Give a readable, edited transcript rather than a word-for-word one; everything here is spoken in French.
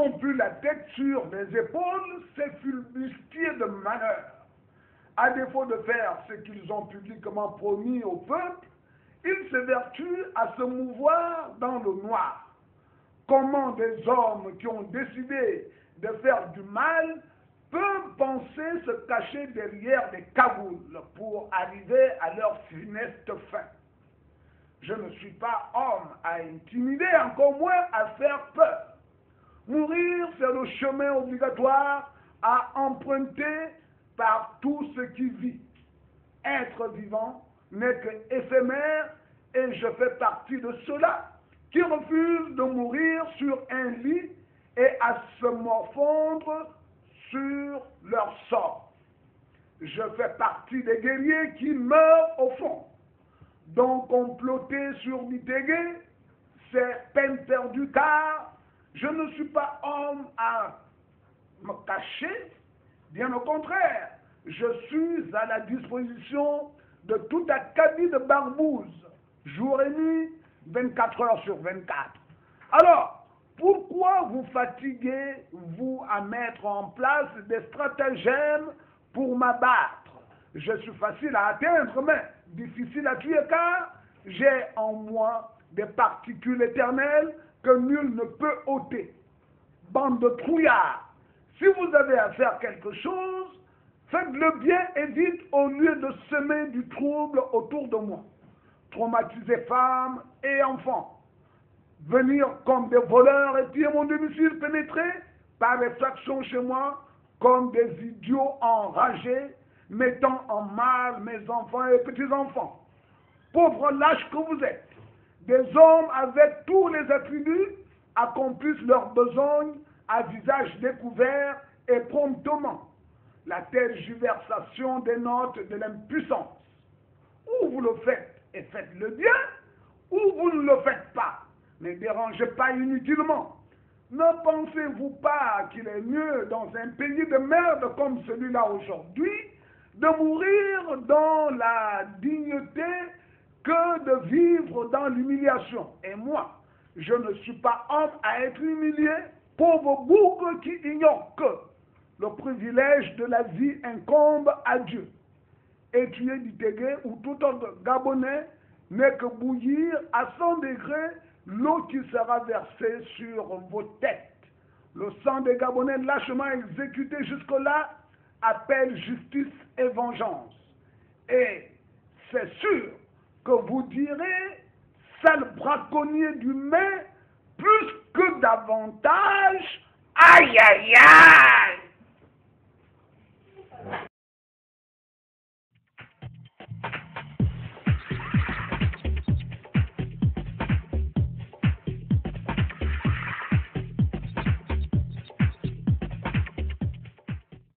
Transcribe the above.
rompu la tête sur les épaules, c'est flibustier de malheur. À défaut de faire ce qu'ils ont publiquement promis au peuple, ils s'évertuent à se mouvoir dans le noir. Comment des hommes qui ont décidé de faire du mal peuvent penser se cacher derrière des cagoules pour arriver à leur funeste fin? Je ne suis pas homme à intimider, encore moins à faire peur. Mourir, c'est le chemin obligatoire à emprunter par tout ce qui vit. Être vivant n'est qu'éphémère et je fais partie de ceux-là qui refusent de mourir sur un lit et à se morfondre sur leur sort. Je fais partie des guerriers qui meurent au fond. Donc comploter sur Mitégué, c'est peine perdue car je ne suis pas homme à me cacher. Bien au contraire, je suis à la disposition de tout acabit de barbouze, jour et nuit, 24 heures sur 24. Alors, pourquoi vous fatiguez-vous à mettre en place des stratagèmes pour m'abattre? Je suis facile à atteindre, mais difficile à tuer car j'ai en moi des particules éternelles que nul ne peut ôter. Bande de trouillards, si vous avez à faire quelque chose, faites-le bien et vite au lieu de semer du trouble autour de moi. Traumatiser femmes et enfants, venir comme des voleurs et piller mon domicile, pénétrer par effraction chez moi comme des idiots enragés, mettant en mal mes enfants et petits-enfants. Pauvres lâches que vous êtes, des hommes avec tous les attributs accomplissent leurs besoins à visage découvert et promptement. La tergiversation dénote de l'impuissance. Ou vous le faites et faites-le bien, ou vous ne le faites pas. Ne dérangez pas inutilement. Ne pensez-vous pas qu'il est mieux dans un pays de merde comme celui-là aujourd'hui de mourir dans la dignité que de vivre dans l'humiliation? Et moi, je ne suis pas homme à être humilié, pauvre bouc qui ignore que le privilège de la vie incombe à Dieu. Et tuer du Tégué ou tout autre Gabonais n'est que bouillir à 100 degrés l'eau qui sera versée sur vos têtes. Le sang des Gabonais lâchement exécuté jusque-là appelle justice et vengeance. Et c'est sûr que vous direz, sale braconnier d'humain, plus que davantage, aïe aïe aïe!